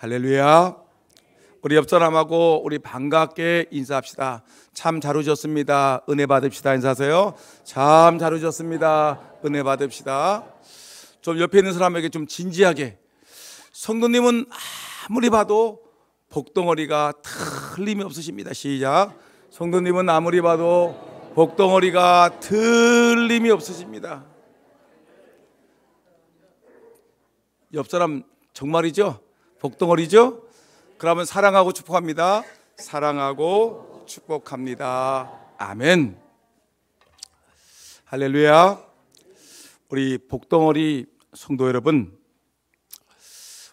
할렐루야. 우리 옆 사람하고 우리 반갑게 인사합시다. 참 잘 오셨습니다. 은혜 받읍시다. 인사하세요. 참 잘 오셨습니다. 은혜 받읍시다. 좀 옆에 있는 사람에게 좀 진지하게, 성도님은 아무리 봐도 복덩어리가 틀림이 없으십니다. 시작. 성도님은 아무리 봐도 복덩어리가 틀림이 없으십니다. 옆 사람 정말이죠? 복덩어리죠? 그러면 사랑하고 축복합니다. 사랑하고 축복합니다. 아멘. 할렐루야. 우리 복덩어리 성도 여러분,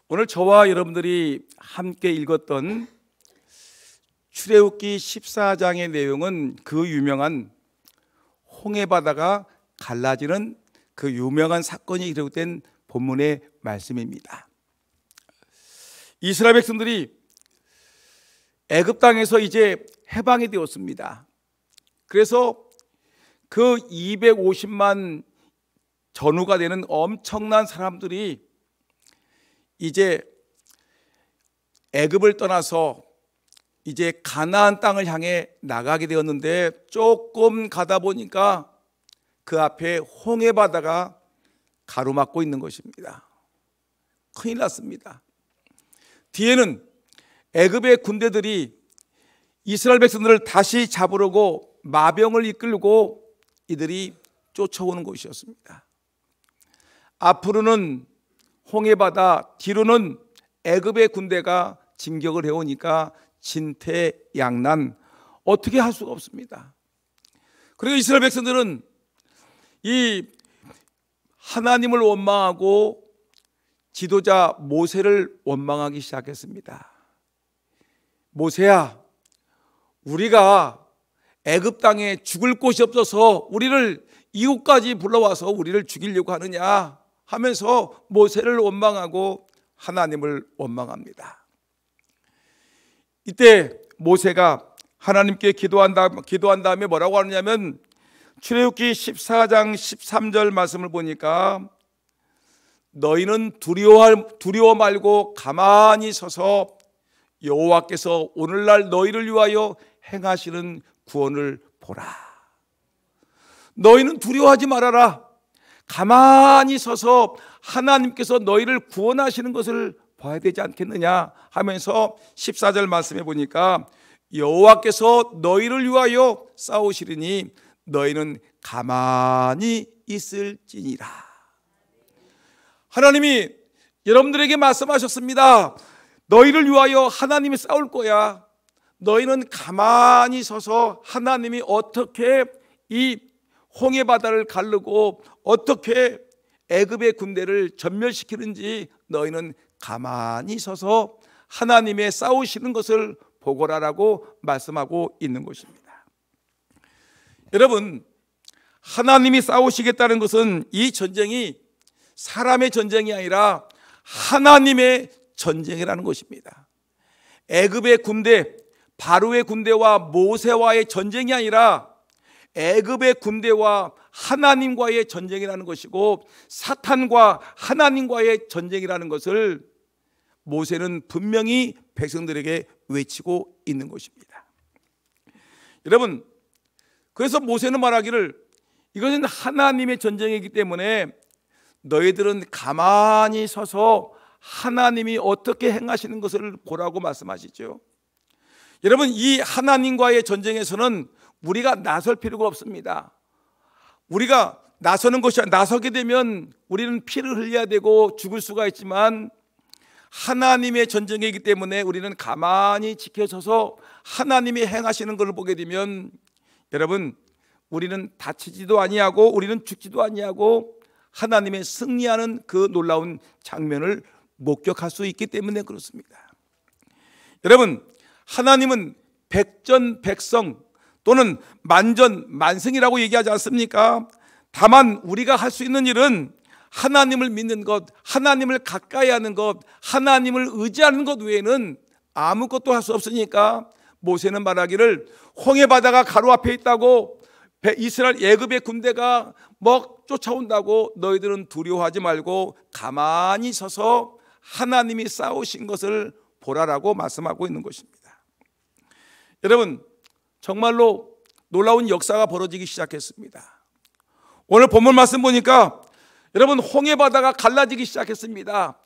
오늘 저와 여러분들이 함께 읽었던 출애굽기 14장의 내용은 그 유명한 홍해바다가 갈라지는 그 유명한 사건이 기록된 본문의 말씀입니다. 이스라엘 백성들이 애굽 땅에서 이제 해방이 되었습니다. 그래서 그 250만 전후가 되는 엄청난 사람들이 이제 애굽을 떠나서 이제 가나안 땅을 향해 나가게 되었는데, 조금 가다 보니까 그 앞에 홍해바다가 가로막고 있는 것입니다. 큰일 났습니다. 뒤에는 애굽의 군대들이 이스라엘 백성들을 다시 잡으려고 마병을 이끌고 이들이 쫓아오는 것이었습니다. 앞으로는 홍해바다, 뒤로는 애굽의 군대가 진격을 해오니까 진퇴양난, 어떻게 할 수가 없습니다. 그리고 이스라엘 백성들은 이 하나님을 원망하고 지도자 모세를 원망하기 시작했습니다. 모세야, 우리가 애굽 땅에 죽을 곳이 없어서 우리를 이곳까지 불러와서 우리를 죽이려고 하느냐 하면서 모세를 원망하고 하나님을 원망합니다. 이때 모세가 하나님께 기도한 다음에 뭐라고 하느냐면, 출애굽기 14장 13절 말씀을 보니까 너희는 두려워 말고 가만히 서서 여호와께서 오늘날 너희를 위하여 행하시는 구원을 보라. 너희는 두려워하지 말아라. 가만히 서서 하나님께서 너희를 구원하시는 것을 봐야 되지 않겠느냐 하면서 14절 말씀해 보니까 여호와께서 너희를 위하여 싸우시리니 너희는 가만히 있을지니라. 하나님이 여러분들에게 말씀하셨습니다. 너희를 위하여 하나님이 싸울 거야. 너희는 가만히 서서 하나님이 어떻게 이 홍해바다를 가르고 어떻게 애굽의 군대를 전멸시키는지 너희는 가만히 서서 하나님의 싸우시는 것을 보거라라고 말씀하고 있는 것입니다. 여러분, 하나님이 싸우시겠다는 것은 이 전쟁이 사람의 전쟁이 아니라 하나님의 전쟁이라는 것입니다. 애굽의 군대, 바로의 군대와 모세와의 전쟁이 아니라 애굽의 군대와 하나님과의 전쟁이라는 것이고, 사탄과 하나님과의 전쟁이라는 것을 모세는 분명히 백성들에게 외치고 있는 것입니다. 여러분, 그래서 모세는 말하기를, 이것은 하나님의 전쟁이기 때문에 너희들은 가만히 서서 하나님이 어떻게 행하시는 것을 보라고 말씀하시죠. 여러분, 이 하나님과의 전쟁에서는 우리가 나설 필요가 없습니다. 우리가 나서게 되면 우리는 피를 흘려야 되고 죽을 수가 있지만, 하나님의 전쟁이기 때문에 우리는 가만히 지켜서서 하나님이 행하시는 것을 보게 되면, 여러분, 우리는 다치지도 아니하고 우리는 죽지도 아니하고 하나님의 승리하는 그 놀라운 장면을 목격할 수 있기 때문에 그렇습니다. 여러분, 하나님은 백전백성 또는 만전만승이라고 얘기하지 않습니까? 다만 우리가 할 수 있는 일은 하나님을 믿는 것, 하나님을 가까이 하는 것, 하나님을 의지하는 것 외에는 아무것도 할 수 없으니까 모세는 말하기를, 홍해바다가 가로 앞에 있다고 이스라엘 애굽의 군대가 막 쫓아온다고 너희들은 두려워하지 말고 가만히 서서 하나님이 싸우신 것을 보라라고 말씀하고 있는 것입니다. 여러분, 정말로 놀라운 역사가 벌어지기 시작했습니다. 오늘 본문 말씀 보니까 여러분, 홍해 바다가 갈라지기 시작했습니다.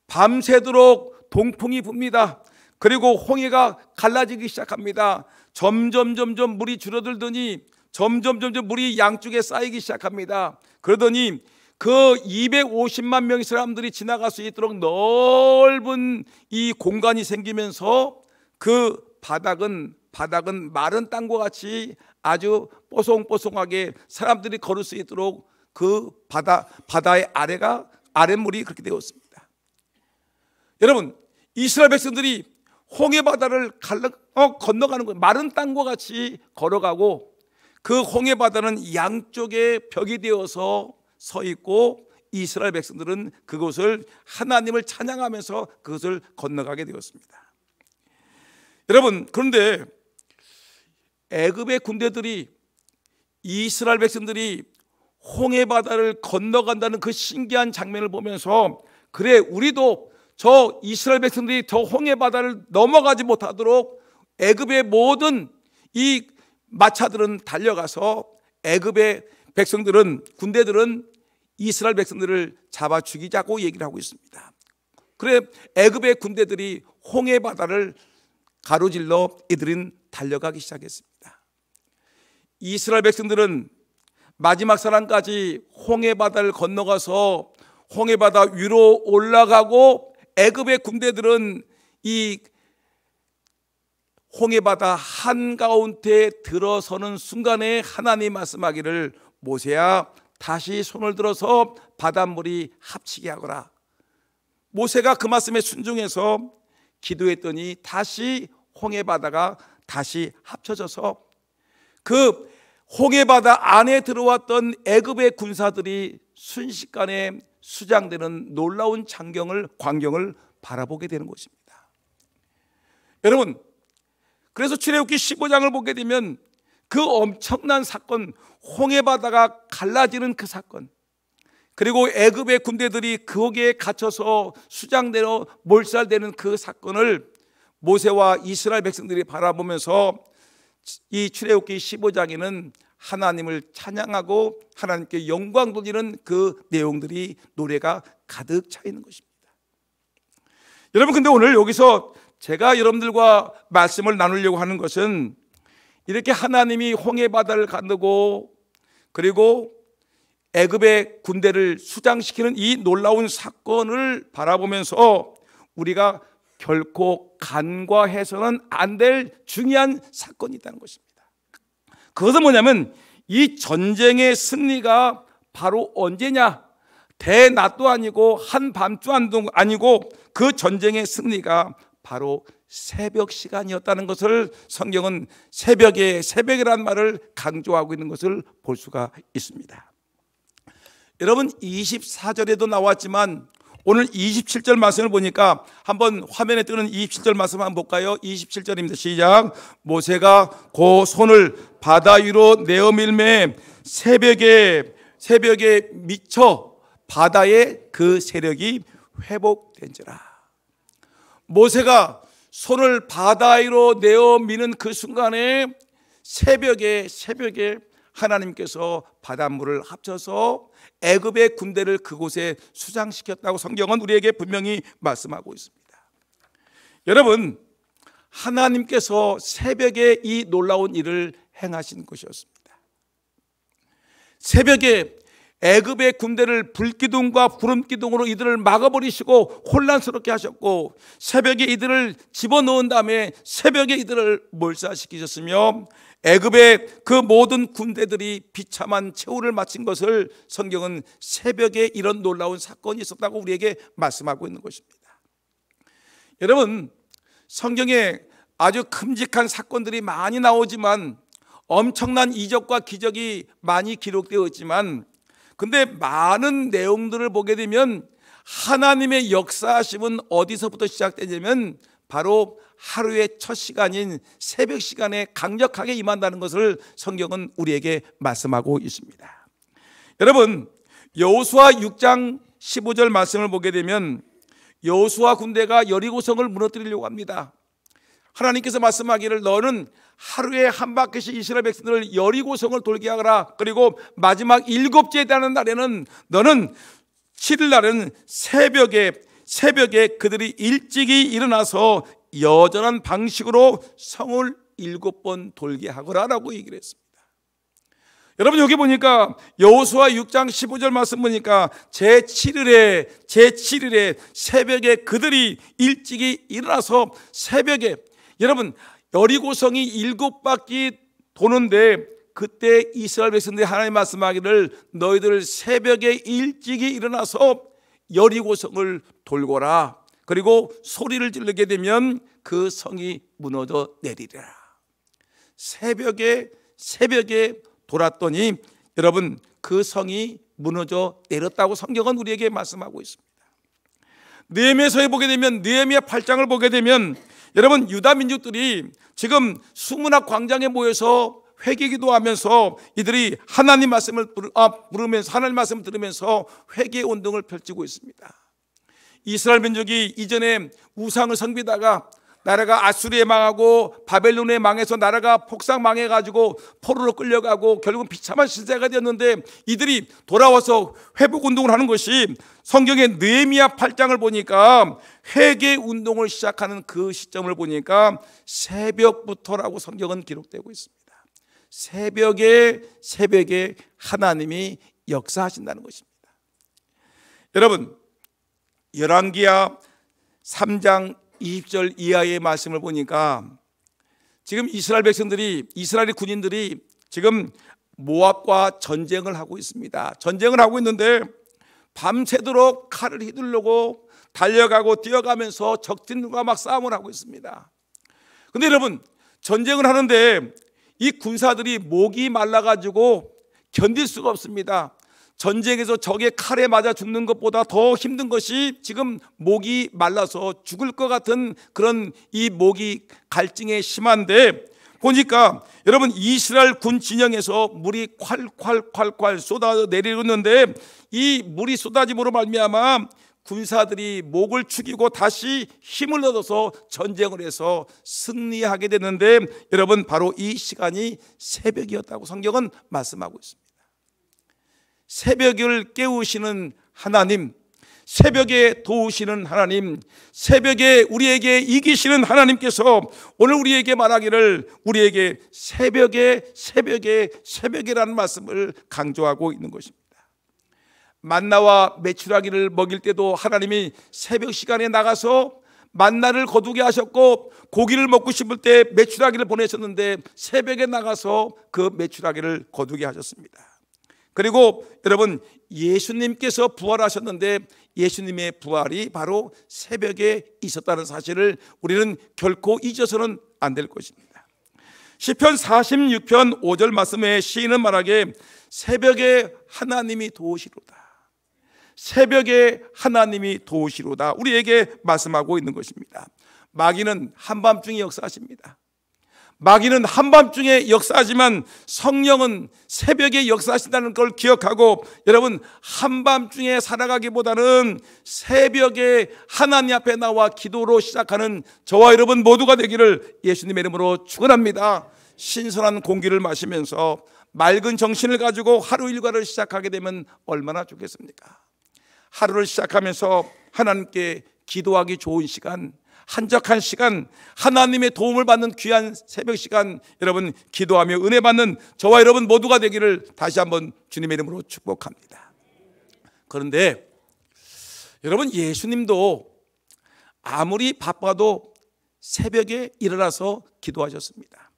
밤새도록 동풍이 붑니다. 그리고 홍해가 갈라지기 시작합니다. 점점 물이 줄어들더니 점점 물이 양쪽에 쌓이기 시작합니다. 그러더니 그 250만 명의 사람들이 지나갈 수 있도록 넓은 이 공간이 생기면서 그 바닥은 마른 땅과 같이 아주 뽀송뽀송하게 사람들이 걸을 수 있도록 그 바다의 아랫물이 그렇게 되었습니다. 여러분, 이스라엘 백성들이 홍해 바다를 건너가는 거예요. 마른 땅과 같이 걸어가고 그 홍해 바다는 양쪽에 벽이 되어서 서 있고 이스라엘 백성들은 그곳을 하나님을 찬양하면서 그것을 건너가게 되었습니다. 여러분, 그런데 애굽의 군대들이 이스라엘 백성들이 홍해 바다를 건너간다는 그 신기한 장면을 보면서 그래, 우리도 저 이스라엘 백성들이 저 홍해 바다를 넘어가지 못하도록 애굽의 모든 이 마차들은 달려가서 애굽의 군대들은 이스라엘 백성들을 잡아 죽이자고 얘기를 하고 있습니다. 그래, 애굽의 군대들이 홍해 바다를 가로질러 이들은 달려가기 시작했습니다. 이스라엘 백성들은 마지막 사람까지 홍해 바다를 건너가서 홍해 바다 위로 올라가고 애굽의 군대들은 이 홍해 바다 한가운데 들어서는 순간에 하나님 말씀하기를 모세야 다시 손을 들어서 바닷물이 합치게 하거라. 모세가 그 말씀에 순종해서 기도했더니 다시 홍해 바다가 다시 합쳐져서 그 홍해 바다 안에 들어왔던 애굽의 군사들이 순식간에 수장되는 놀라운 광경을 바라보게 되는 것입니다. 여러분, 그래서 출애굽기 15장을 보게 되면 그 엄청난 사건, 홍해 바다가 갈라지는 그 사건, 그리고 애굽의 군대들이 거기에 갇혀서 수장되어 몰살되는 그 사건을 모세와 이스라엘 백성들이 바라보면서 이 출애굽기 15장에는 하나님을 찬양하고 하나님께 영광 돌리는 그 내용들이 노래가 가득 차 있는 것입니다. 여러분, 근데 오늘 여기서 제가 여러분들과 말씀을 나누려고 하는 것은 이렇게 하나님이 홍해 바다를 가르고 그리고 애굽의 군대를 수장시키는 이 놀라운 사건을 바라보면서 우리가 결코 간과해서는 안 될 중요한 사건이 있다는 것입니다. 그것은 뭐냐면 이 전쟁의 승리가 바로 언제냐? 대낮도 아니고 한밤도 아니고 그 전쟁의 승리가 바로 새벽 시간이었다는 것을 성경은 새벽이라는 말을 강조하고 있는 것을 볼 수가 있습니다. 여러분, 24절에도 나왔지만 오늘 27절 말씀을 보니까 한번 화면에 뜨는 27절 말씀 한번 볼까요? 27절입니다. 시작. 모세가 그 손을 바다 위로 내어 밀매 새벽에 미쳐 바다의 그 세력이 회복된지라. 모세가 손을 바다 위로 내어 미는 그 순간에 새벽에 하나님께서 바닷물을 합쳐서 애굽의 군대를 그곳에 수장시켰다고 성경은 우리에게 분명히 말씀하고 있습니다. 여러분, 하나님께서 새벽에 이 놀라운 일을 행하신 것이었습니다. 새벽에 애굽의 군대를 불기둥과 구름기둥으로 이들을 막아버리시고 혼란스럽게 하셨고, 새벽에 이들을 집어넣은 다음에 새벽에 이들을 몰살시키셨으며, 애굽의 그 모든 군대들이 비참한 최후를 마친 것을 성경은 새벽에 이런 놀라운 사건이 있었다고 우리에게 말씀하고 있는 것입니다. 여러분, 성경에 아주 큼직한 사건들이 많이 나오지만 엄청난 이적과 기적이 많이 기록되어 있지만, 근데 많은 내용들을 보게 되면 하나님의 역사하심은 어디서부터 시작되냐면 바로 하루의 첫 시간인 새벽 시간에 강력하게 임한다는 것을 성경은 우리에게 말씀하고 여호수아 군대가 여리고성을 무너뜨리려고 합니다. 하나님께서 말씀하기를 너는 하루에 한 바퀴씩 이스라엘 백성들을 여리고성을 돌게 하거라. 그리고 마지막 7째 되는 날에는 너는 7일 날은 새벽에 그들이 일찍이 일어나서 여전한 방식으로 성을 7번 돌게 하거라라고 얘기를 했습니다. 여러분 여기 보니까 여호수아 6장 15절 말씀 보니까 제7일에 새벽에 그들이 일찍이 일어나서 새벽에, 여러분 여리고성이 7바퀴 도는데 그때 이스라엘 백성들이 하나님 말씀하기를 너희들 새벽에 일찍이 일어나서 여리고성을 돌거라. 그리고 소리를 지르게 되면 그 성이 무너져 내리리라. 새벽에 돌았더니 여러분 그 성이 무너져 내렸다고 성경은 우리에게 말씀하고 있습니다. 느헤미야서에 보게 되면, 느헤미야 8장을 보게 되면 여러분 유다 민족들이 지금 수문학 광장에 모여서 회개기도하면서 이들이 하나님 말씀을 부르면서, 하나님 말씀을 들으면서 회개 운동을 펼치고 있습니다. 이스라엘 민족이 이전에 우상을 섬기다가 나라가 아수르에 망하고 바벨론에 망해서 나라가 폭삭 망해가지고 포로로 끌려가고 결국은 비참한 시대가 되었는데, 이들이 돌아와서 회복운동을 하는 것이 성경의 느헤미야 8장을 보니까 회개 운동을 시작하는 그 시점을 보니까 새벽부터라고 성경은 기록되고 있습니다. 새벽에 하나님이 역사하신다는 것입니다. 여러분 열왕기야 3장 20절 이하의 말씀을 보니까 지금 이스라엘 백성들이, 이스라엘 군인들이 지금 모압과 전쟁을 하고 있습니다. 전쟁을 하고 있는데 밤새도록 칼을 휘두르고 달려가고 뛰어가면서 적진과 막 싸움을 하고 있습니다. 그런데 여러분 전쟁을 하는데 이 군사들이 목이 말라가지고 견딜 수가 없습니다. 전쟁에서 적의 칼에 맞아 죽는 것보다 더 힘든 것이 지금 목이 말라서 죽을 것 같은 그런 이 목이 갈증에 심한데, 보니까 여러분 이스라엘 군 진영에서 물이 콸콸콸콸 쏟아 내리는데 이 물이 쏟아짐으로 말미암아 군사들이 목을 축이고 다시 힘을 얻어서 전쟁을 해서 승리하게 되는데, 여러분 바로 이 시간이 새벽이었다고 성경은 말씀하고 있습니다. 새벽을 깨우시는 하나님, 새벽에 도우시는 하나님, 새벽에 우리에게 이기시는 하나님께서 오늘 우리에게 말하기를 우리에게 새벽이라는 말씀을 강조하고 있는 것입니다. 만나와 메추라기를 먹일 때도 하나님이 새벽 시간에 나가서 만나를 거두게 하셨고, 고기를 먹고 싶을 때 메추라기를 보내셨는데 새벽에 나가서 그 메추라기를 거두게 하셨습니다. 그리고 여러분 예수님께서 부활하셨는데 예수님의 부활이 바로 새벽에 있었다는 사실을 우리는 결코 잊어서는 안 될 것입니다. 시편 46편 5절 말씀에 시인은 말하기에 새벽에 하나님이 도우시로다, 새벽에 하나님이 도우시로다 우리에게 말씀하고 있는 것입니다. 마귀는 한밤중에 역사하십니다. 마귀는 한밤중에 역사하지만 성령은 새벽에 역사하신다는 걸 기억하고, 여러분 한밤중에 살아가기보다는 새벽에 하나님 앞에 나와 기도로 시작하는 저와 여러분 모두가 되기를 예수님의 이름으로 축원합니다. 신선한 공기를 마시면서 맑은 정신을 가지고 하루 일과를 시작하게 되면 얼마나 좋겠습니까? 하루를 시작하면서 하나님께 기도하기 좋은 시간, 한적한 시간, 하나님의 도움을 받는 귀한 새벽 시간, 여러분 기도하며 은혜 받는 저와 여러분 모두가 되기를 다시 한번 주님의 이름으로 축복합니다. 그런데 여러분 예수님도 아무리 바빠도 새벽에 일어나서 기도하셨습니다.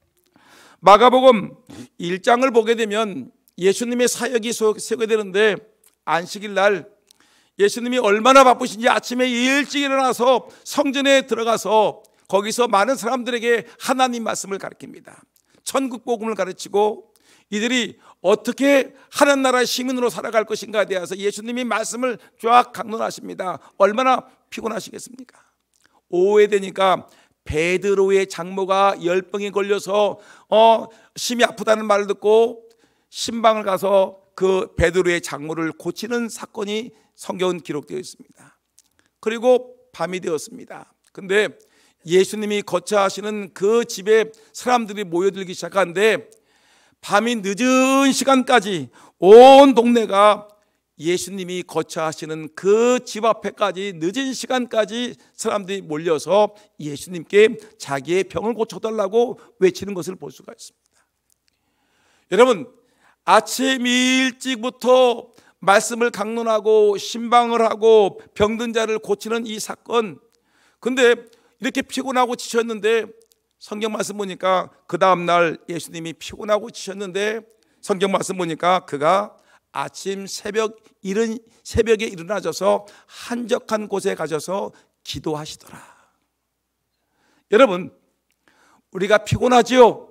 마가복음 1장을 보게 되면 예수님의 사역이 소개되는데, 안식일 날 예수님이 얼마나 바쁘신지 아침에 일찍 일어나서 성전에 들어가서 거기서 많은 사람들에게 하나님 말씀을 가르칩니다. 천국 복음을 가르치고 이들이 어떻게 하나님 나라의 시민으로 살아갈 것인가에 대해서 예수님이 말씀을 쫙 강론하십니다. 얼마나 피곤하시겠습니까? 오후에 되니까 베드로의 장모가 열병에 걸려서 심히 아프다는 말을 듣고 신방을 가서 그 베드로의 장모를 고치는 사건이 성경은 기록되어 있습니다. 그리고 밤이 되었습니다. 근데 예수님이 거처하시는 그 집에 사람들이 모여들기 시작하는데 밤이 늦은 시간까지 온 동네가 예수님이 거처하시는 그 집 앞에까지 늦은 시간까지 사람들이 몰려서 예수님께 자기의 병을 고쳐달라고 외치는 것을 볼 수가 있습니다. 여러분, 아침 일찍부터 말씀을 강론하고 신방을 하고 병든 자를 고치는 이 사건, 근데 이렇게 피곤하고 지쳤는데 성경 말씀 보니까 그 다음날 예수님이 피곤하고 지쳤는데 성경 말씀 보니까 그가 아침 새벽에 일어나셔서 한적한 곳에 가셔서 기도하시더라. 여러분, 우리가 피곤하지요?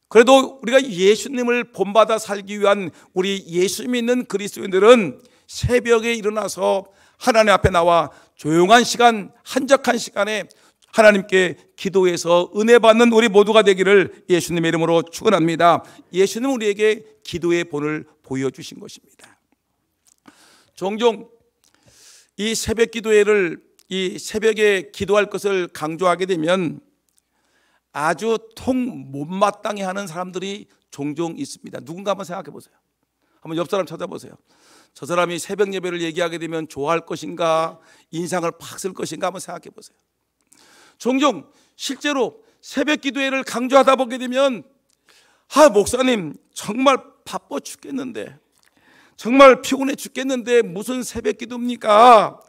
그래도 우리가 예수님을 본받아 살기 위한 우리 예수 믿는 그리스도인들은 새벽에 일어나서 하나님 앞에 나와 조용한 시간, 한적한 시간에 하나님께 기도해서 은혜 받는 우리 모두가 되기를 예수님의 이름으로 축원합니다. 예수님은 우리에게 기도의 본을 보여주신 것입니다. 종종 이 새벽 기도회를 이 새벽에 기도할 것을 강조하게 되면 아주 통 못마땅해 하는 사람들이 종종 있습니다. 누군가 한번 생각해 보세요. 한번 옆 사람 찾아보세요. 저 사람이 새벽 예배를 얘기하게 되면 좋아할 것인가, 인상을 팍 쓸 것인가 한번 생각해 보세요. 종종 실제로 새벽 기도회를 강조하다 보게 되면 목사님 정말 바빠 죽겠는데, 정말 피곤해 죽겠는데 무슨 새벽 기도입니까?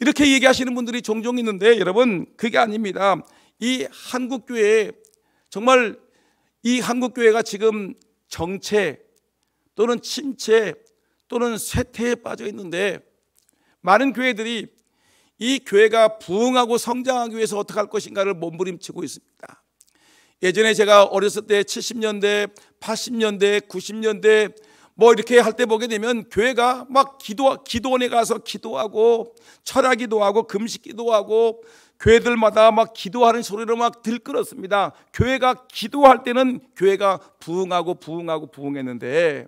이렇게 얘기하시는 분들이 종종 있는데 여러분, 그게 아닙니다. 이 한국교회, 정말 이 한국교회가 지금 정체 또는 침체 또는 쇠퇴에 빠져 있는데 많은 교회들이 이 교회가 부흥하고 성장하기 위해서 어떻게 할 것인가를 몸부림치고 있습니다. 예전에 제가 어렸을 때 70년대, 80년대, 90년대 뭐 이렇게 할 때 보게 되면 교회가 막 기도원에 가서 기도하고 철야 기도하고 금식 기도하고 교회들마다 막 기도하는 소리로 막 들끓었습니다. 교회가 기도할 때는 교회가 부흥했는데,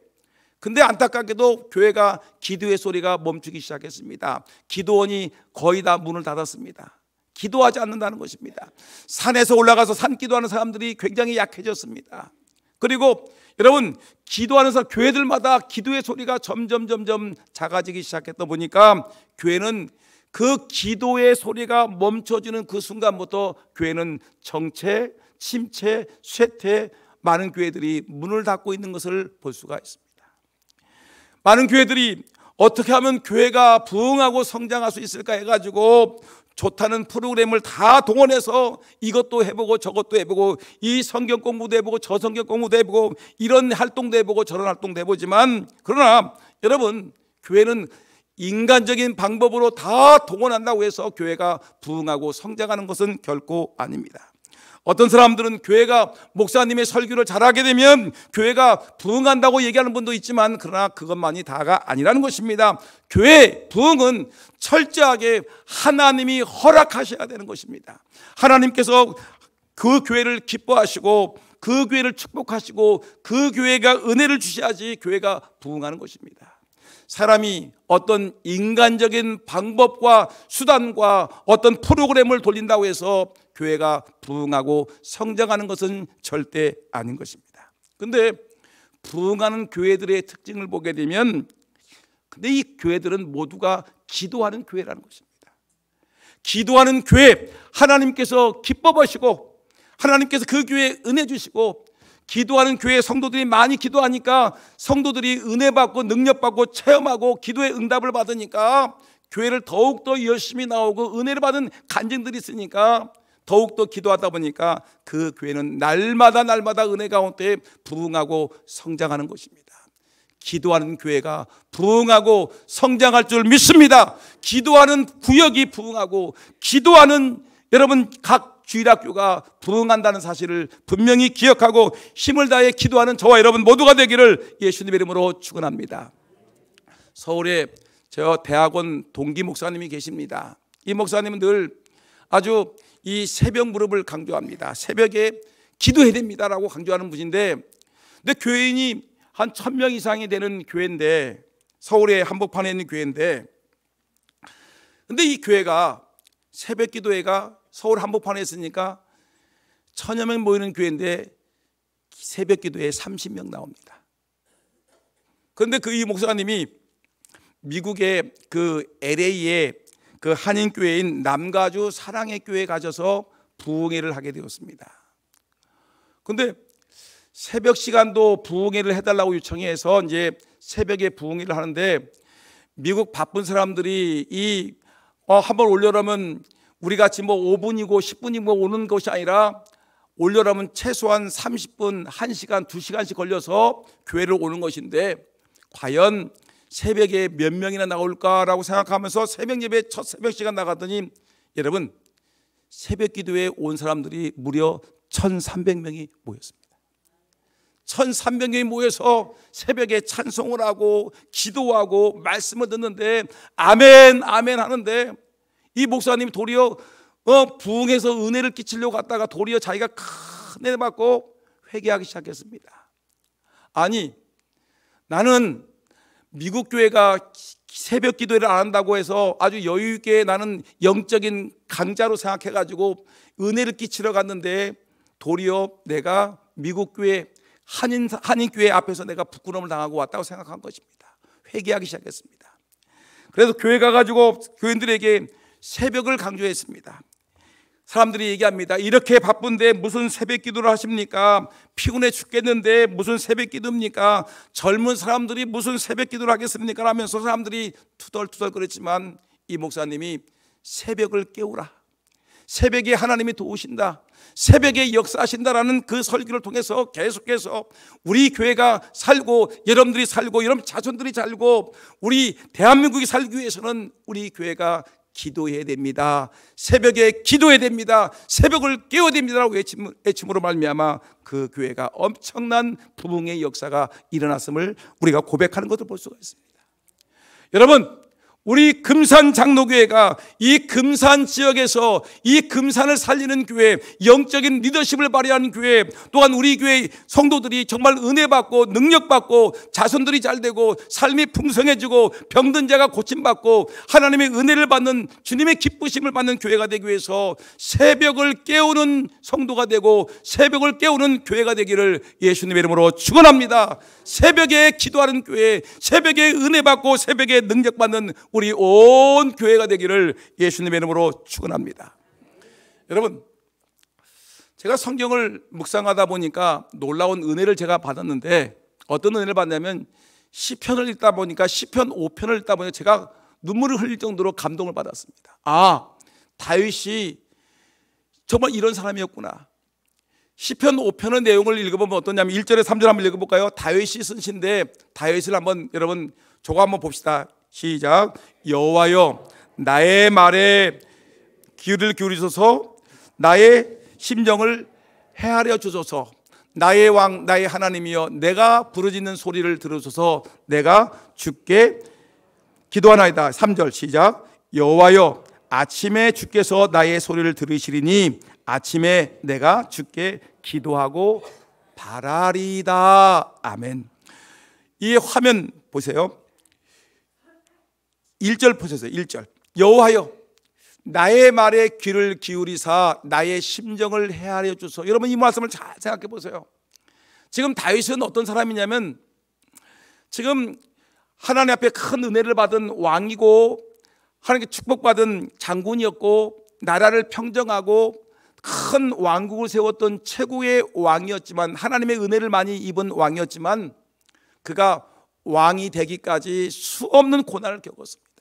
근데 안타깝게도 교회가 기도의 소리가 멈추기 시작했습니다. 기도원이 거의 다 문을 닫았습니다. 기도하지 않는다는 것입니다. 산에서 올라가서 산기도하는 사람들이 굉장히 약해졌습니다. 그리고 여러분, 기도하는 사람, 교회들마다 기도의 소리가 점점 작아지기 시작했다 보니까 교회는 그 기도의 소리가 멈춰지는 그 순간부터 교회는 정체, 침체, 쇠퇴, 많은 교회들이 문을 닫고 있는 것을 볼 수가 있습니다. 많은 교회들이 어떻게 하면 교회가 부흥하고 성장할 수 있을까 해가지고 좋다는 프로그램을 다 동원해서 이것도 해보고 저것도 해보고, 이 성경 공부도 해보고 저 성경 공부도 해보고, 이런 활동도 해보고 저런 활동도 해보지만, 그러나 여러분, 교회는 인간적인 방법으로 다 동원한다고 해서 교회가 부흥하고 성장하는 것은 결코 아닙니다. 어떤 사람들은 교회가 목사님의 설교를 잘하게 되면 교회가 부흥한다고 얘기하는 분도 있지만, 그러나 그것만이 다가 아니라는 것입니다. 교회 부흥은 철저하게 하나님이 허락하셔야 되는 것입니다. 하나님께서 그 교회를 기뻐하시고 그 교회를 축복하시고 그 교회가 은혜를 주셔야지 교회가 부흥하는 것입니다. 사람이 어떤 인간적인 방법과 수단과 어떤 프로그램을 돌린다고 해서 교회가 부흥하고 성장하는 것은 절대 아닌 것입니다. 그런데 부흥하는 교회들의 특징을 보게 되면, 근데 이 교회들은 모두가 기도하는 교회라는 것입니다. 기도하는 교회, 하나님께서 기뻐하시고 하나님께서 그 교회에 은혜 주시고, 기도하는 교회 성도들이 많이 기도하니까 성도들이 은혜 받고 능력 받고 체험하고 기도의 응답을 받으니까 교회를 더욱더 열심히 나오고 은혜를 받은 간증들이 있으니까 더욱더 기도하다 보니까 그 교회는 날마다 은혜 가운데 부흥하고 성장하는 것입니다. 기도하는 교회가 부흥하고 성장할 줄 믿습니다. 기도하는 구역이 부흥하고 기도하는 여러분 각 주일학교가 부흥한다는 사실을 분명히 기억하고 힘을 다해 기도하는 저와 여러분 모두가 되기를 예수님의 이름으로 축원합니다. 서울에 저 대학원 동기 목사님이 계십니다. 이 목사님은 늘 아주 이 새벽 무릎을 강조합니다. 새벽에 기도해야 됩니다라고 강조하는 분인데, 근데 교인이 한 1000명 이상이 되는 교회인데, 서울의 한복판에 있는 교회인데, 근데 이 교회가 새벽기도회가 서울 한복판에 있으니까 1000여 명 모이는 교회인데 새벽기도회에 30명 나옵니다. 그런데 그 이 목사님이 미국의 그 LA의 그 한인교회인 남가주 사랑의 교회에 가셔서 부흥회를 하게 되었습니다. 그런데 새벽 시간도 부흥회를 해달라고 요청해서 이제 새벽에 부흥회를 하는데, 미국 바쁜 사람들이 한번 올려라면 우리 같이 뭐 5분이고 10분이고 오는 것이 아니라 올려라면 최소한 30분, 1시간, 2시간씩 걸려서 교회를 오는 것인데 과연 새벽에 몇 명이나 나올까라고 생각하면서 새벽 예배 첫 새벽 시간 나갔더니 여러분, 새벽 기도에 온 사람들이 무려 1300명이 모였습니다. 1300명이 모여서 새벽에 찬송을 하고 기도하고 말씀을 듣는데 아멘 아멘 하는데, 이 목사님이 도리어 부흥해서 은혜를 끼치려고 갔다가 도리어 자기가 큰 은혜 받고 회개하기 시작했습니다. 아니, 나는 미국 교회가 새벽 기도회를 안 한다고 해서 아주 여유 있게 나는 영적인 강자로 생각해가지고 은혜를 끼치러 갔는데 도리어 내가 미국 교회 한인교회 앞에서 내가 부끄러움을 당하고 왔다고 생각한 것입니다. 회개하기 시작했습니다. 그래서 교회 가가지고 교인들에게 새벽을 강조했습니다. 사람들이 얘기합니다. 이렇게 바쁜데 무슨 새벽 기도를 하십니까? 피곤해 죽겠는데 무슨 새벽 기도입니까? 젊은 사람들이 무슨 새벽 기도를 하겠습니까? 하면서 사람들이 투덜투덜 그랬지만 이 목사님이 새벽을 깨우라, 새벽에 하나님이 도우신다, 새벽에 역사하신다라는 그 설교를 통해서 계속해서 우리 교회가 살고 여러분들이 살고 여러분 자손들이 살고 우리 대한민국이 살기 위해서는 우리 교회가 기도해야 됩니다. 새벽에 기도해야 됩니다. 새벽을 깨워야 됩니다라고 외침으로 말미암아 그 교회가 엄청난 부흥의 역사가 일어났음을 우리가 고백하는 것을 볼 수가 있습니다. 여러분, 우리 금산 장로교회가 이 금산 지역에서 이 금산을 살리는 교회, 영적인 리더십을 발휘하는 교회, 또한 우리 교회 성도들이 정말 은혜 받고 능력 받고 자손들이 잘 되고 삶이 풍성해지고 병든 자가 고침받고 하나님의 은혜를 받는 주님의 기쁘심을 받는 교회가 되기 위해서 새벽을 깨우는 성도가 되고 새벽을 깨우는 교회가 되기를 예수님의 이름으로 축원합니다. 새벽에 기도하는 교회, 새벽에 은혜 받고 새벽에 능력 받는 우리 온 교회가 되기를 예수님의 이름으로 축원합니다. 여러분, 제가 성경을 묵상하다 보니까 놀라운 은혜를 제가 받았는데, 어떤 은혜를 받냐면 시편을 읽다 보니까 시편 5편을 읽다 보니까 제가 눈물을 흘릴 정도로 감동을 받았습니다. 아, 다윗이 정말 이런 사람이었구나. 시편 5편의 내용을 읽어보면 어떠냐면 1절에 3절 한번 읽어볼까요? 다윗이 쓴 시인데 다윗을 한번 여러분 저거 한번 봅시다. 시작. 여호와여, 나의 말에 귀를 기울이소서, 나의 심정을 헤아려 주소서. 나의 왕, 나의 하나님이여, 내가 부르짖는 소리를 들으소서. 내가 주께 기도하나이다. 3절 시작. 여호와여, 아침에 주께서 나의 소리를 들으시리니 아침에 내가 주께 기도하고 바라리다. 아멘. 이 화면 보세요. 1절 보세요. 1절. 여호와여, 나의 말에 귀를 기울이사 나의 심정을 헤아려 주소. 여러분, 이 말씀을 잘 생각해 보세요. 지금 다윗은 어떤 사람이냐면 지금 하나님 앞에 큰 은혜를 받은 왕이고 하나님께 축복받은 장군이었고 나라를 평정하고 큰 왕국을 세웠던 최고의 왕이었지만, 하나님의 은혜를 많이 입은 왕이었지만 그가 왕이 되기까지 수없는 고난을 겪었습니다.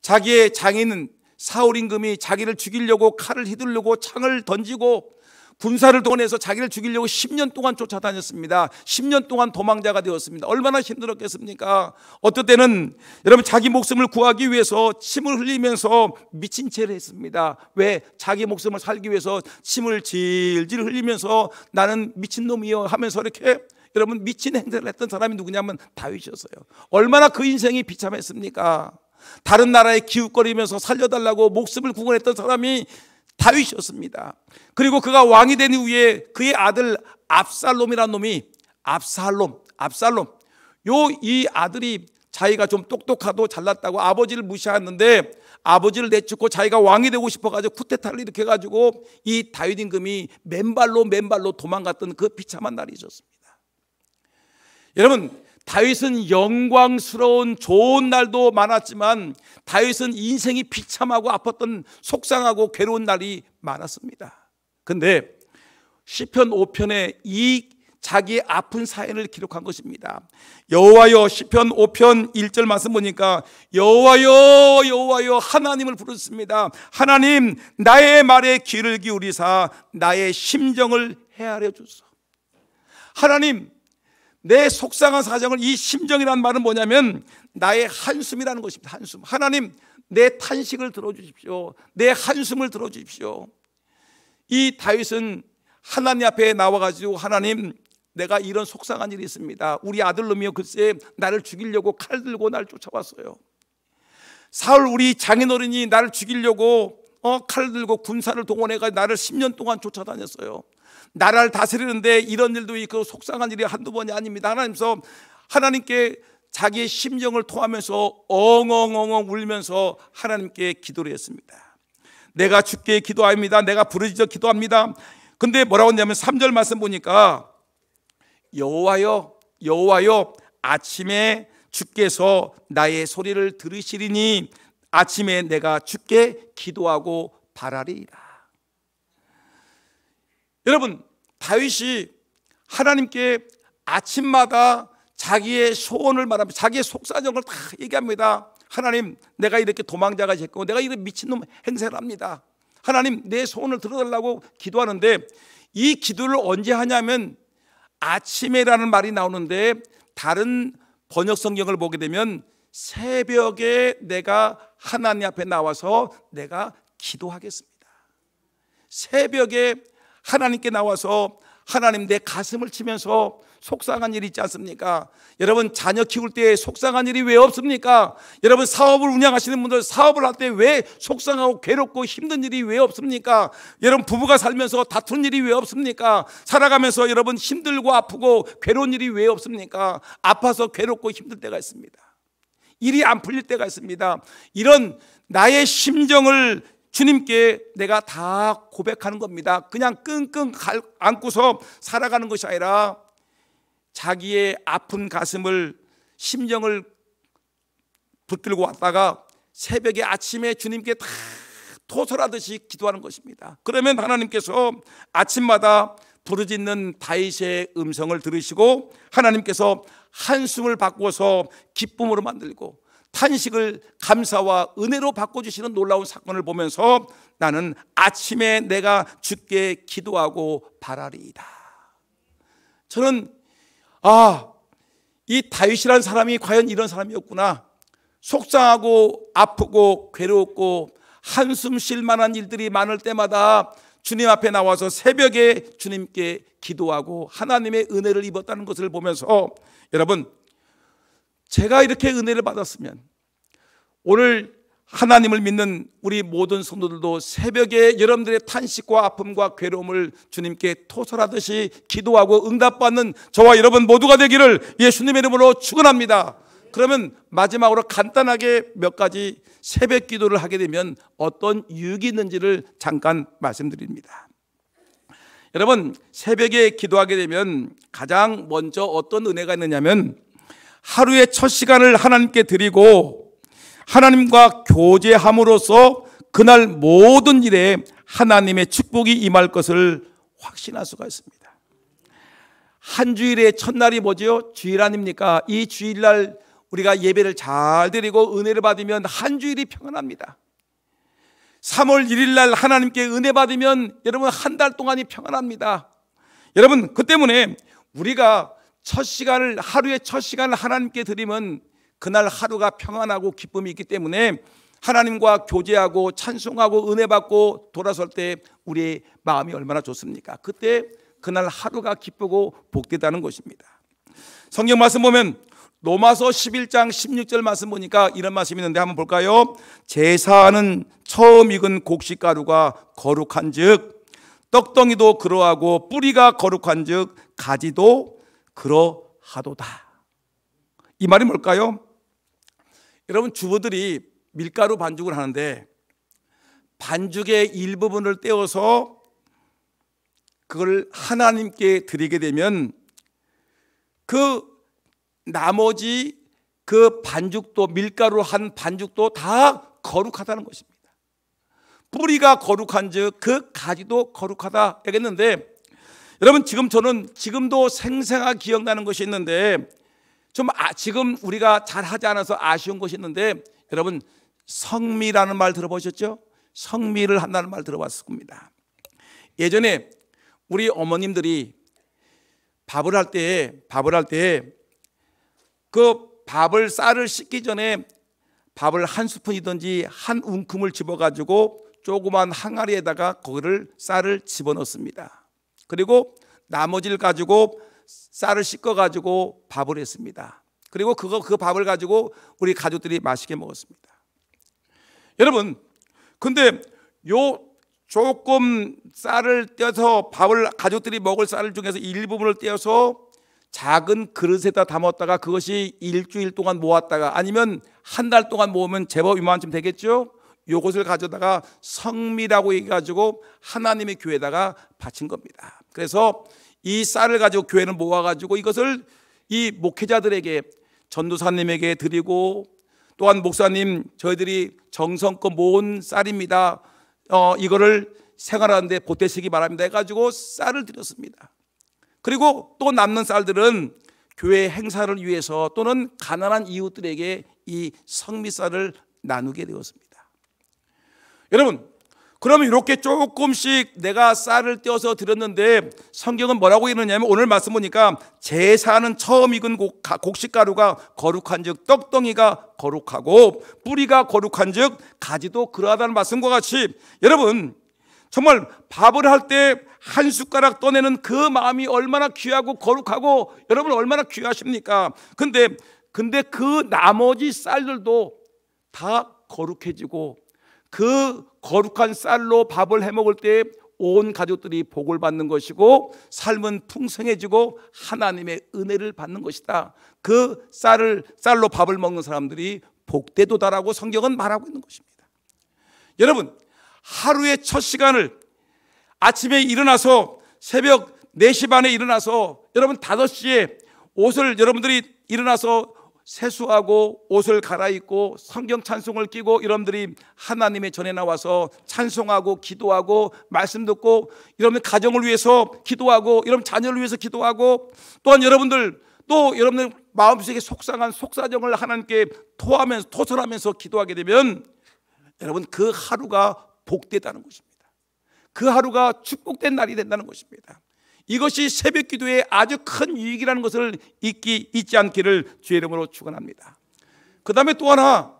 자기의 장인은 사울 임금이 자기를 죽이려고 칼을 휘두르려고 창을 던지고 군사를 동원해서 자기를 죽이려고 10년 동안 쫓아다녔습니다. 10년 동안 도망자가 되었습니다. 얼마나 힘들었겠습니까? 어떨 때는 여러분 자기 목숨을 구하기 위해서 침을 흘리면서 미친 채를 했습니다. 왜? 자기 목숨을 살기 위해서 침을 질질 흘리면서 나는 미친놈이여 하면서 이렇게 여러분 미친 행세를 했던 사람이 누구냐면 다윗이었어요. 얼마나 그 인생이 비참했습니까? 다른 나라에 기웃거리면서 살려달라고 목숨을 구원했던 사람이 다윗이었습니다. 그리고 그가 왕이 된 이후에 그의 아들 압살롬이라는 놈이 이 아들이 자기가 좀 똑똑하고 잘났다고 아버지를 무시하는데 아버지를 내쫓고 자기가 왕이 되고 싶어가지고 쿠데타를 일으켜가지고 이 다윗 임금이 맨발로 도망갔던 그 비참한 날이 있었습니다. 여러분, 다윗은 영광스러운 좋은 날도 많았지만 다윗은 인생이 비참하고 아팠던 속상하고 괴로운 날이 많았습니다. 그런데 시편 5편에 이 자기의 아픈 사연을 기록한 것입니다. 여호와여, 시편 5편 1절 말씀 보니까 여호와여 여호와여 하나님을 부르습니다. 하나님, 나의 말에 귀를 기울이사 나의 심정을 헤아려 주소. 하나님, 내 속상한 사정을, 이 심정이란 말은 뭐냐면 나의 한숨이라는 것입니다. 한숨. 하나님, 내 탄식을 들어주십시오. 내 한숨을 들어주십시오. 이 다윗은 하나님 앞에 나와가지고 하나님, 내가 이런 속상한 일이 있습니다. 우리 아들놈이요 글쎄 나를 죽이려고 칼 들고 나를 쫓아왔어요. 사울 우리 장인어른이 나를 죽이려고 칼 들고 군사를 동원해가지고 나를 10년 동안 쫓아다녔어요. 나라를 다스리는데 이런 일도 있고 속상한 일이 한두 번이 아닙니다. 하나님께서 하나님께 자기의 심정을 토하면서 엉엉엉엉 울면서 하나님께 기도를 했습니다. 내가 주께 기도합니다. 내가 부르짖어 기도합니다. 근데 뭐라고 했냐면 3절 말씀 보니까 여호와여 여호와여 아침에 주께서 나의 소리를 들으시리니 아침에 내가 주께 기도하고 바라리이다. 여러분, 다윗이 하나님께 아침마다 자기의 소원을 말합니다. 자기의 속사정을 다 얘기합니다. 하나님, 내가 이렇게 도망자가 됐고 내가 이런 미친놈 행세를 합니다. 하나님, 내 소원을 들어달라고 기도하는데 이 기도를 언제 하냐면 아침에라는 말이 나오는데 다른 번역 성경을 보게 되면 새벽에 내가 하나님 앞에 나와서 내가 기도하겠습니다. 새벽에 하나님께 나와서 하나님, 내 가슴을 치면서 속상한 일이 있지 않습니까? 여러분, 자녀 키울 때 속상한 일이 왜 없습니까? 여러분, 사업을 운영하시는 분들 사업을 할 때 왜 속상하고 괴롭고 힘든 일이 왜 없습니까? 여러분, 부부가 살면서 다투는 일이 왜 없습니까? 살아가면서 여러분 힘들고 아프고 괴로운 일이 왜 없습니까? 아파서 괴롭고 힘들 때가 있습니다. 일이 안 풀릴 때가 있습니다. 이런 나의 심정을 주님께 내가 다 고백하는 겁니다. 그냥 끙끙 안고서 살아가는 것이 아니라 자기의 아픈 가슴을, 심정을 붙들고 왔다가 새벽에 아침에 주님께 다 토설하듯이 기도하는 것입니다. 그러면 하나님께서 아침마다 부르짖는 다윗의 음성을 들으시고 하나님께서 한숨을 바꿔서 기쁨으로 만들고 탄식을 감사와 은혜로 바꿔주시는 놀라운 사건을 보면서 나는 아침에 내가 주께 기도하고 바라리이다. 저는 이 다윗이라는 사람이 과연 이런 사람이었구나. 속상하고 아프고 괴롭고 한숨 쉴 만한 일들이 많을 때마다 주님 앞에 나와서 새벽에 주님께 기도하고 하나님의 은혜를 입었다는 것을 보면서 여러분, 제가 이렇게 은혜를 받았으면 오늘 하나님을 믿는 우리 모든 성도들도 새벽에 여러분들의 탄식과 아픔과 괴로움을 주님께 토설하듯이 기도하고 응답받는 저와 여러분 모두가 되기를 예수님의 이름으로 축원합니다. 그러면 마지막으로 간단하게 몇 가지 새벽 기도를 하게 되면 어떤 유익이 있는지를 잠깐 말씀드립니다. 여러분, 새벽에 기도하게 되면 가장 먼저 어떤 은혜가 있느냐면 하루의 첫 시간을 하나님께 드리고 하나님과 교제함으로써 그날 모든 일에 하나님의 축복이 임할 것을 확신할 수가 있습니다. 한 주일의 첫날이 뭐죠? 주일 아닙니까? 이 주일날 우리가 예배를 잘 드리고 은혜를 받으면 한 주일이 평안합니다. 3월 1일 날 하나님께 은혜 받으면 여러분 한 달 동안이 평안합니다. 여러분, 그 때문에 우리가 첫 시간을, 하루의 첫 시간을 하나님께 드리면 그날 하루가 평안하고 기쁨이 있기 때문에 하나님과 교제하고 찬송하고 은혜 받고 돌아설 때 우리의 마음이 얼마나 좋습니까? 그때 그날 하루가 기쁘고 복되다는 것입니다. 성경 말씀 보면 로마서 11장 16절 말씀 보니까 이런 말씀이 있는데 한번 볼까요? 제사하는 처음 익은 곡식가루가 거룩한 즉 떡덩이도 그러하고 뿌리가 거룩한 즉 가지도 그러하도다. 이 말이 뭘까요? 여러분, 주부들이 밀가루 반죽을 하는데 반죽의 일부분을 떼어서 그걸 하나님께 드리게 되면 그 나머지 그 반죽도, 밀가루 한 반죽도 다 거룩하다는 것입니다. 뿌리가 거룩한 즉 그 가지도 거룩하다 얘기했는데, 여러분, 저는 지금도 생생하게 기억나는 것이 있는데, 지금 우리가 잘 하지 않아서 아쉬운 것이 있는데, 여러분, 성미라는 말 들어보셨죠? 성미를 한다는 말 들어봤을 겁니다. 예전에 우리 어머님들이 밥을 할 때 그 쌀을 씻기 전에 밥을 한 스푼이든지 한 움큼을 집어가지고 조그만 항아리에다가 쌀을 집어넣습니다. 그리고 나머지를 가지고 쌀을 씻어가지고 밥을 했습니다. 그리고 그 밥을 가지고 우리 가족들이 맛있게 먹었습니다. 여러분, 근데 조금 쌀을 떼어서 가족들이 먹을 쌀 중에서 일부분을 떼어서 작은 그릇에다 담았다가 그것이 일주일 동안 모았다가 아니면 한 달 동안 모으면 제법 이만큼 되겠죠? 요것을 가져다가 성미라고 해가지고 하나님의 교회에다가 바친 겁니다. 그래서 이 쌀을 가지고 교회는 모아가지고 이것을 이 목회자들에게, 전도사님에게 드리고, 또한 목사님, 저희들이 정성껏 모은 쌀입니다, 이거를 생활하는데 보태시기 바랍니다 해가지고 쌀을 드렸습니다. 그리고 또 남는 쌀들은 교회 행사를 위해서 또는 가난한 이웃들에게 이 성미쌀을 나누게 되었습니다. 여러분, 그러면 이렇게 조금씩 내가 쌀을 떼어서 드렸는데 성경은 뭐라고 이러냐면, 오늘 말씀 보니까 제사는 처음 익은 곡식가루가 거룩한 즉 떡덩이가 거룩하고 뿌리가 거룩한 즉 가지도 그러하다는 말씀과 같이, 여러분, 정말 밥을 할 때 한 숟가락 떠내는 그 마음이 얼마나 귀하고 거룩하고, 여러분 얼마나 귀하십니까? 근데 그 나머지 쌀들도 다 거룩해지고 그 거룩한 쌀로 밥을 해 먹을 때 온 가족들이 복을 받는 것이고 삶은 풍성해지고 하나님의 은혜를 받는 것이다. 그 쌀로 밥을 먹는 사람들이 복되도다라고 성경은 말하고 있는 것입니다. 여러분, 하루의 첫 시간을 아침에 일어나서 새벽 4시 반에 일어나서 여러분 5시에 옷을 여러분들이 일어나서 세수하고 옷을 갈아입고 성경 찬송을 끼고 여러분들이 하나님의 전에 나와서 찬송하고 기도하고 말씀 듣고, 여러분들 가정을 위해서 기도하고 여러분 자녀를 위해서 기도하고, 또한 여러분들 마음속에 속상한 속사정을 하나님께 토설하면서 기도하게 되면 여러분 그 하루가 복되다는 것입니다. 그 하루가 축복된 날이 된다는 것입니다. 이것이 새벽 기도의 아주 큰 유익이라는 것을 잊지 않기를 주의 이름으로 축원합니다. 그 다음에 또 하나,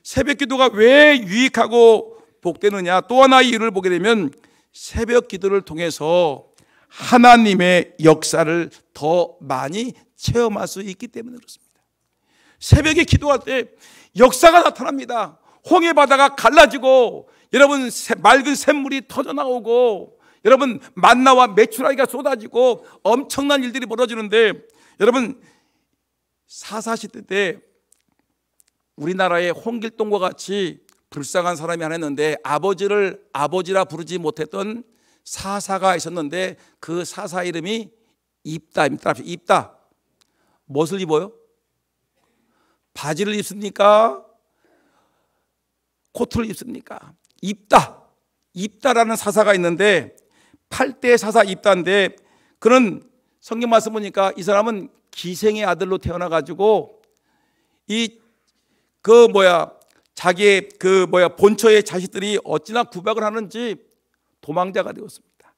새벽 기도가 왜 유익하고 복되느냐, 또 하나의 이유를 보게 되면 새벽 기도를 통해서 하나님의 역사를 더 많이 체험할 수 있기 때문에 그렇습니다. 새벽에 기도할 때 역사가 나타납니다. 홍해 바다가 갈라지고 여러분 맑은 샘물이 터져나오고 여러분 만나와 메추라기가 쏟아지고 엄청난 일들이 벌어지는데, 여러분 사사시대 때 우리나라에 홍길동과 같이 불쌍한 사람이 하나 있는데 아버지를 아버지라 부르지 못했던 사사가 있었는데 그 사사 이름이 입다입니다. 입다. 무엇을 입어요? 바지를 입습니까? 코트를 입습니까? 입다라는 사사가 있는데 8대 사사 입다인데, 그런 성경 말씀 보니까 이 사람은 기생의 아들로 태어나가지고 자기의 본처의 자식들이 어찌나 구박을 하는지 도망자가 되었습니다.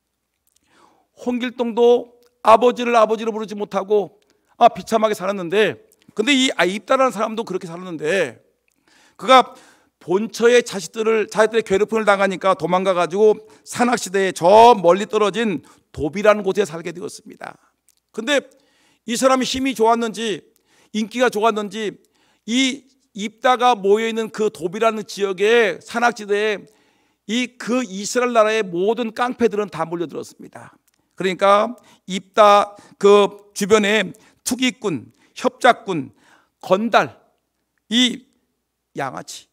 홍길동도 아버지를 아버지로 부르지 못하고 비참하게 살았는데, 근데 이 입다라는 사람도 그렇게 살았는데, 그가 본처의 자식들의 괴롭힘을 당하니까 도망가가지고 산악시대에 저 멀리 떨어진 도비라는 곳에 살게 되었습니다. 근데 이 사람이 힘이 좋았는지 인기가 좋았는지 이 입다가 모여있는 그 도비라는 지역의 산악지대에 그 이스라엘 나라의 모든 깡패들은 다 몰려들었습니다. 그러니까 입다 그 주변에 투기꾼, 협작꾼, 건달, 이 양아치,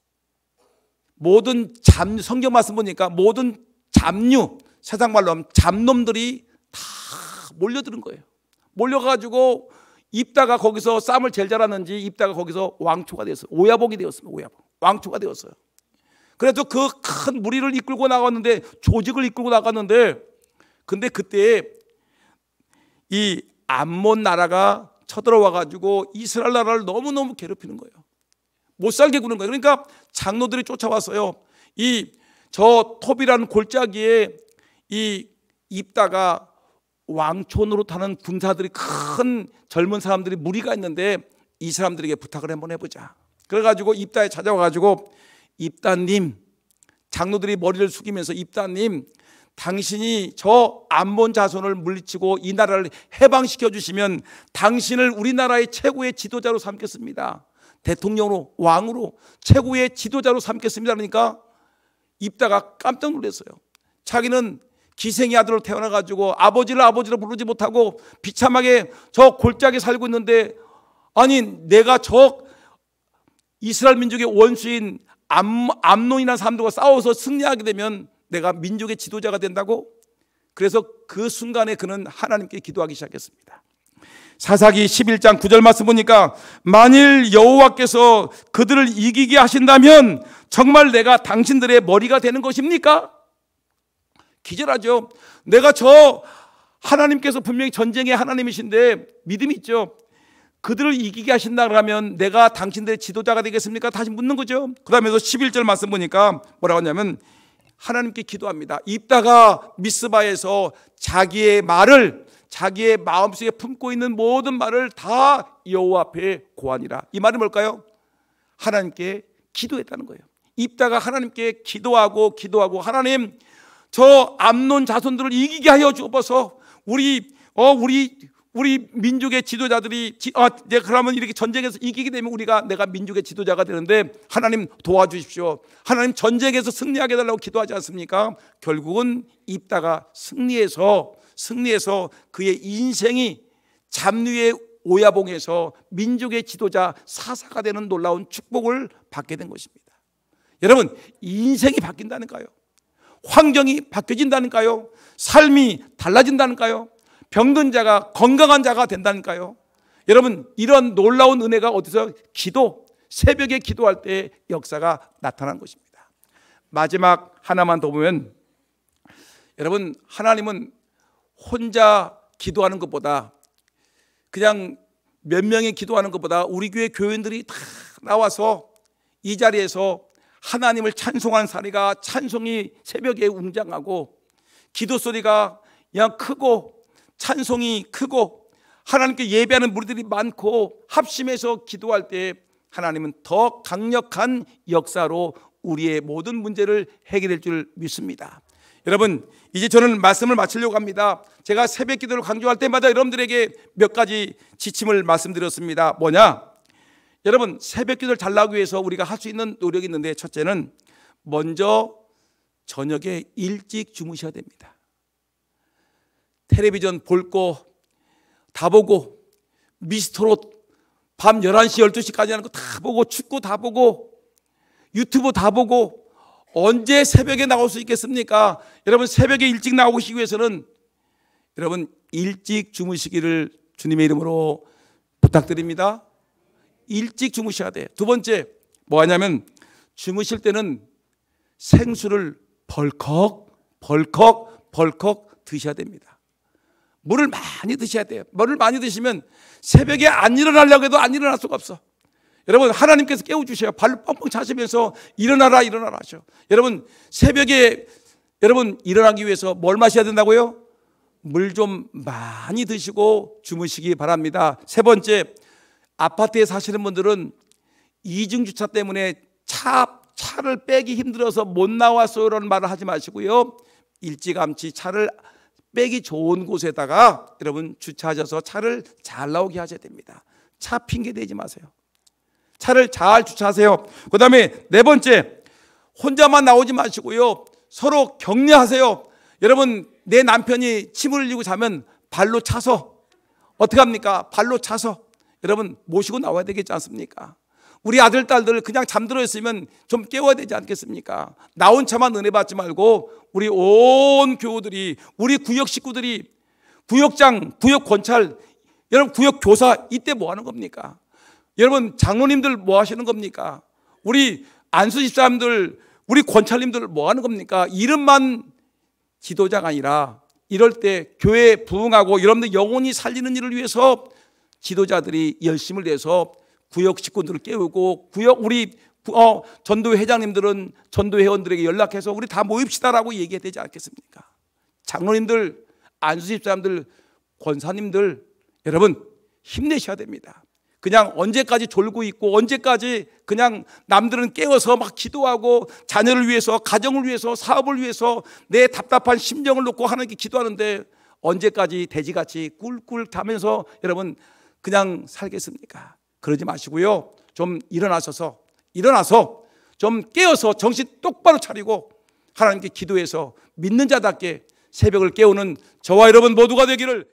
모든 성경 말씀 보니까 모든 잡류, 세상 말로 하면 잡놈들이 다 몰려드는 거예요. 몰려가지고 입다가 거기서 쌈을 제일 잘하는지 입다가 거기서 왕초가 되었어요. 오야복이 되었습니다. 오야복, 왕초가 되었어요. 그래서 그 큰 무리를 이끌고 나갔는데, 조직을 이끌고 나갔는데, 근데 그때 이 암몬 나라가 쳐들어와 가지고 이스라엘 나라를 너무너무 괴롭히는 거예요. 못 살게 구는 거예요. 그러니까 장로들이 쫓아왔어요. 저 톱이라는 골짜기에 이 입다가 왕촌으로 타는 군사들이, 큰 젊은 사람들이 무리가 있는데 이 사람들에게 부탁을 한번 해보자. 그래가지고 입다에 찾아와가지고, 입다님, 장로들이 머리를 숙이면서, 입다님, 당신이 저 암몬 자손을 물리치고 이 나라를 해방시켜 주시면 당신을 우리나라의 최고의 지도자로 삼겠습니다. 대통령으로, 왕으로 최고의 지도자로 삼겠습니다. 그러니까 입다가 깜짝 놀랐어요. 자기는 기생의 아들로 태어나가지고 아버지를 부르지 못하고 비참하게 저 골짜기에 살고 있는데, 아니 내가 저 이스라엘 민족의 원수인 암논이라는 사람들과 싸워서 승리하게 되면 내가 민족의 지도자가 된다고? 그래서 그 순간에 그는 하나님께 기도하기 시작했습니다. 사사기 11장 9절 말씀 보니까, 만일 여호와께서 그들을 이기게 하신다면 정말 내가 당신들의 머리가 되는 것입니까? 기절하죠. 내가 저 하나님께서 분명히 전쟁의 하나님이신데 믿음이 있죠. 그들을 이기게 하신다 그러면 내가 당신들의 지도자가 되겠습니까? 다시 묻는 거죠. 그 다음에서 11절 말씀 보니까 뭐라고 하냐면, 하나님께 기도합니다. 입다가 미스바에서 자기의 말을, 자기의 마음속에 품고 있는 모든 말을 다 여호와 앞에 고하니라. 이 말은 뭘까요? 하나님께 기도했다는 거예요. 입다가 하나님께 기도하고 하나님, 저 암논 자손들을 이기게 하여 주옵소서. 우리 민족의 지도자들이 그러면 이렇게 전쟁에서 이기게 되면 내가 민족의 지도자가 되는데 하나님 도와주십시오. 하나님 전쟁에서 승리하게 해달라고 기도하지 않습니까? 결국은 입다가 승리해서 그의 인생이 잡류의 오야봉에서 민족의 지도자, 사사가 되는 놀라운 축복을 받게 된 것입니다. 여러분, 인생이 바뀐다니까요. 환경이 바뀌어진다니까요. 삶이 달라진다니까요. 병든 자가 건강한 자가 된다니까요. 여러분, 이런 놀라운 은혜가 어디서? 새벽에 기도할 때 역사가 나타난 것입니다. 마지막 하나만 더 보면, 여러분, 하나님은 혼자 기도하는 것보다, 그냥 몇 명이 기도하는 것보다 우리 교회 교인들이 다 나와서 이 자리에서 하나님을 찬송하는 사리가, 찬송이 새벽에 웅장하고 기도 소리가 그냥 크고 찬송이 크고 하나님께 예배하는 무리들이 많고 합심해서 기도할 때 하나님은 더 강력한 역사로 우리의 모든 문제를 해결할 줄 믿습니다. 여러분, 이제 저는 말씀을 마치려고 합니다. 제가 새벽 기도를 강조할 때마다 여러분들에게 몇 가지 지침을 말씀드렸습니다. 뭐냐? 여러분, 새벽 기도를 잘 나가기 위해서 우리가 할 수 있는 노력이 있는데, 첫째는 먼저 저녁에 일찍 주무셔야 됩니다. 텔레비전 볼 거 다 보고, 미스터롯 밤 11시 12시까지 하는 거 다 보고, 축구 다 보고, 유튜브 다 보고, 언제 새벽에 나올 수 있겠습니까? 여러분, 새벽에 일찍 나오시기 위해서는 여러분 일찍 주무시기를 주님의 이름으로 부탁드립니다. 일찍 주무셔야 돼. 두 번째 뭐 하냐면, 주무실 때는 생수를 벌컥 드셔야 됩니다. 물을 많이 드셔야 돼요. 물을 많이 드시면 새벽에 안 일어나려고 해도 안 일어날 수가 없어. 여러분, 하나님께서 깨워주셔요. 발로 뻥뻥 차시면서 일어나라 하셔. 여러분, 새벽에 여러분 일어나기 위해서 뭘 마셔야 된다고요? 물 좀 많이 드시고 주무시기 바랍니다. 세 번째, 아파트에 사시는 분들은 이중주차 때문에 차를 빼기 힘들어서 못 나왔어요라는 말을 하지 마시고요, 일찌감치 차를 빼기 좋은 곳에다가 여러분 주차하셔서 차를 잘 나오게 하셔야 됩니다. 차 핑계 대지 마세요. 차를 잘 주차하세요. 그 다음에 네 번째, 혼자만 나오지 마시고요, 서로 격려하세요. 여러분, 내 남편이 침을 흘리고 자면 발로 차서 어떻게 합니까? 발로 차서 여러분 모시고 나와야 되겠지 않습니까? 우리 아들, 딸들 그냥 잠들어 있으면 좀 깨워야 되지 않겠습니까? 나 혼자만 은혜 받지 말고 우리 온 교우들이, 우리 구역 식구들이, 구역장, 구역 권찰, 여러분 구역 교사 이때 뭐 하는 겁니까? 여러분 장로님들 뭐 하시는 겁니까? 우리 안수 집사님들, 우리 권찰님들 뭐 하는 겁니까? 이름만 지도자가 아니라 이럴 때 교회 부흥하고 여러분들 영혼이 살리는 일을 위해서 지도자들이 열심을 내서 구역 식구들을 깨우고, 구역 우리 전도회 회장님들은 전도회 회원들에게 연락해서 우리 다 모입시다라고 얘기해야 되지 않겠습니까? 장로님들, 안수집 사람들, 권사님들 여러분 힘내셔야 됩니다. 그냥 언제까지 졸고 있고 언제까지 그냥 남들은 깨워서 막 기도하고 자녀를 위해서, 가정을 위해서, 사업을 위해서 내 답답한 심정을 놓고 하나님께 기도하는데 언제까지 돼지같이 꿀꿀 타면서 여러분 그냥 살겠습니까? 그러지 마시고요. 좀 일어나서 좀 깨어서 정신 똑바로 차리고 하나님께 기도해서 믿는 자답게 새벽을 깨우는 저와 여러분 모두가 되기를